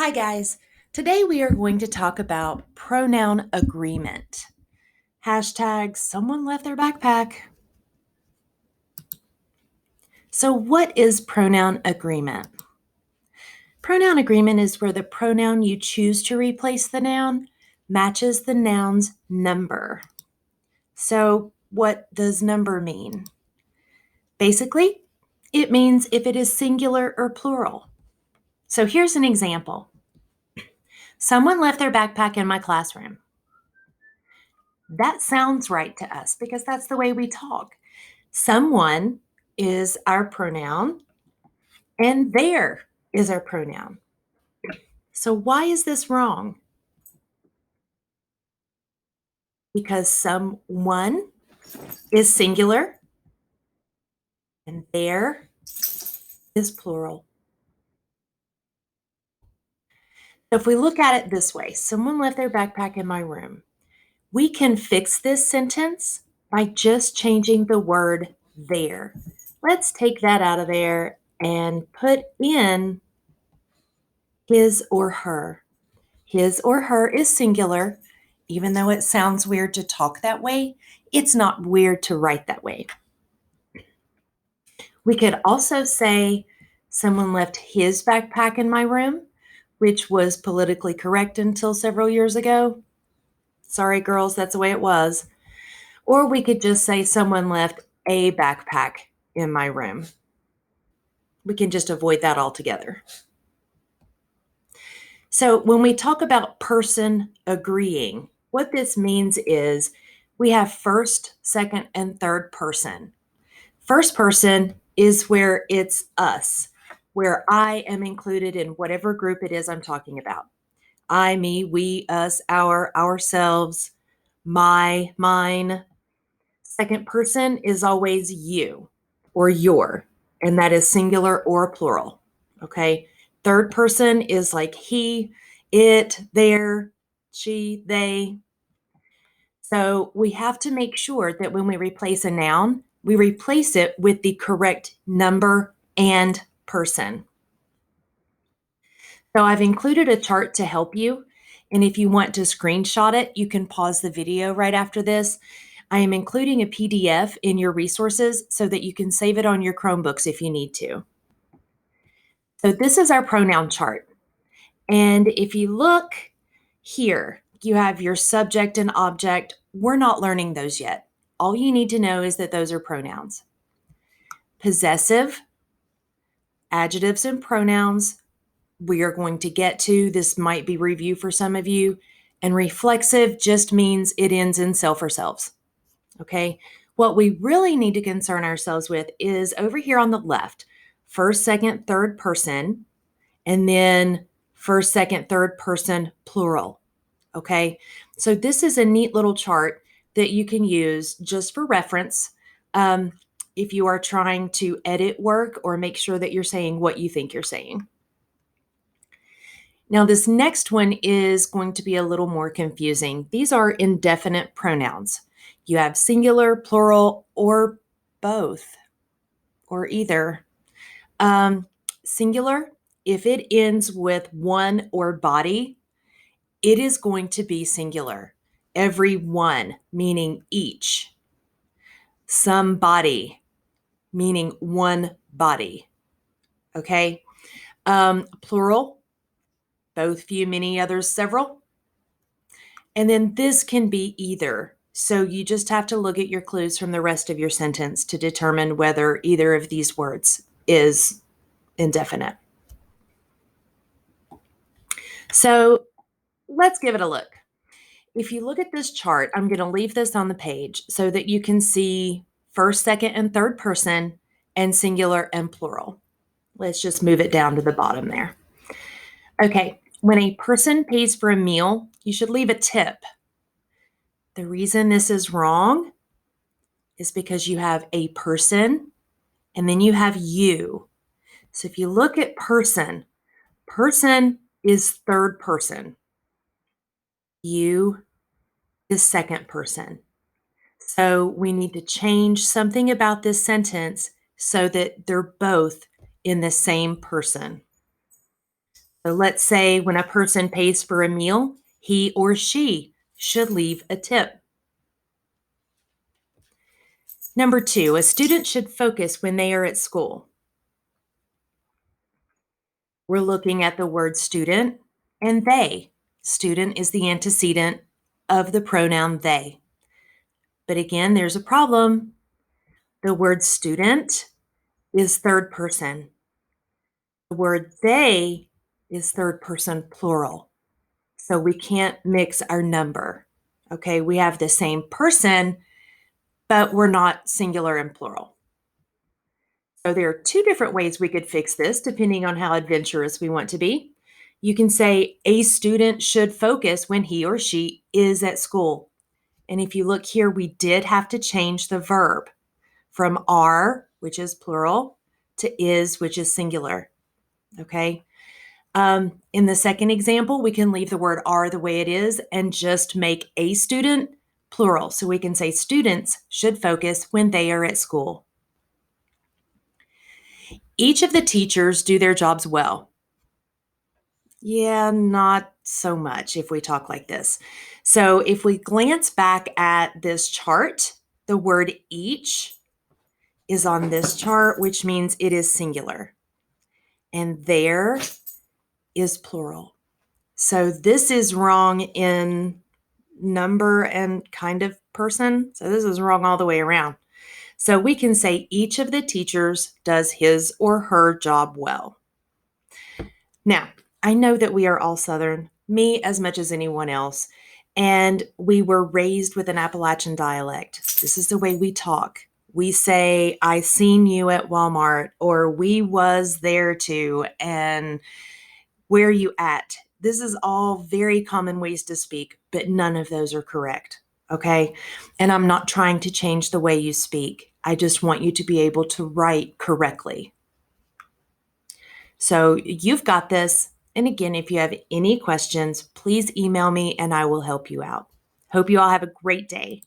Hi guys, today we are going to talk about pronoun agreement. Hashtag someone left their backpack. So what is pronoun agreement? Pronoun agreement is where the pronoun you choose to replace the noun matches the noun's number. So what does number mean? Basically, it means if it is singular or plural. So here's an example. Someone left their backpack in my classroom. That sounds right to us because that's the way we talk. Someone is our pronoun, and there is our pronoun. So, why is this wrong? Because someone is singular and there is plural. So if we look at it this way, someone left their backpack in my room. We can fix this sentence by just changing the word there. Let's take that out of there and put in his or her. His or her is singular. Even though it sounds weird to talk that way, it's not weird to write that way. We could also say someone left his backpack in my room, which was politically correct until several years ago. Sorry, girls, that's the way it was. Or we could just say someone left a backpack in my room. We can just avoid that altogether. So when we talk about person agreeing, what this means is we have first, second, and third person. First person is where it's us, where I am included in whatever group it is I'm talking about. I, me, we, us, our, ourselves, my, mine. Second person is always you or your, and that is singular or plural. Okay. Third person is like he, it, their, she, they. So we have to make sure that when we replace a noun, we replace it with the correct number and person. So I've included a chart to help you. And if you want to screenshot it, you can pause the video right after this. I am including a PDF in your resources so that you can save it on your Chromebooks if you need to. So this is our pronoun chart. And if you look here, you have your subject and object. We're not learning those yet. All you need to know is that those are pronouns. Possessive, adjectives and pronouns, we are going to get to. This might be review for some of you. And reflexive just means it ends in self or selves. Okay. What we really need to concern ourselves with is over here on the left, first, second, third person, and then first, second, third person, plural. Okay. So this is a neat little chart that you can use just for reference if you are trying to edit work or make sure that you're saying what you think you're saying. Now, this next one is going to be a little more confusing. These are indefinite pronouns. You have singular, plural, or both, or either. Singular, if it ends with one or body, it is going to be singular. Every one, meaning each. Somebody, meaning one body. Okay? Plural, both, few, many, others, several. And then this can be either. So you just have to look at your clues from the rest of your sentence to determine whether either of these words is indefinite. So let's give it a look. If you look at this chart, I'm going to leave this on the page so that you can see first, second, and third person and singular and plural. Let's just move it down to the bottom there. Okay, when a person pays for a meal, you should leave a tip. The reason this is wrong is because you have a person and then you have you. So if you look at person, person is third person. You is second person. So we need to change something about this sentence so that they're both in the same person. So let's say when a person pays for a meal, he or she should leave a tip. Number two, a student should focus when they are at school. We're looking at the word student and they. Student is the antecedent of the pronoun they. But again, there's a problem. The word student is third person. The word they is third person plural. So we can't mix our number. Okay, we have the same person, but we're not singular and plural. So there are two different ways we could fix this depending on how adventurous we want to be. You can say a student should focus when he or she is at school. And if you look here, we did have to change the verb from are, which is plural, to is, which is singular. Okay. In the second example, we can leave the word are the way it is and just make a student plural. So we can say students should focus when they are at school. Each of the teachers do their jobs well. Yeah, not so much if we talk like this. So if we glance back at this chart, the word each is on this chart, which means it is singular. And there is plural. So this is wrong in number and kind of person. So this is wrong all the way around. So we can say each of the teachers does his or her job well. Now, I know that we are all Southern, me as much as anyone else, and we were raised with an Appalachian dialect. This is the way we talk. We say, I seen you at Walmart, or we was there too, and where you at? This is all very common ways to speak, but none of those are correct. Okay. And I'm not trying to change the way you speak. I just want you to be able to write correctly. So you've got this. And again, if you have any questions, please email me and I will help you out. Hope you all have a great day.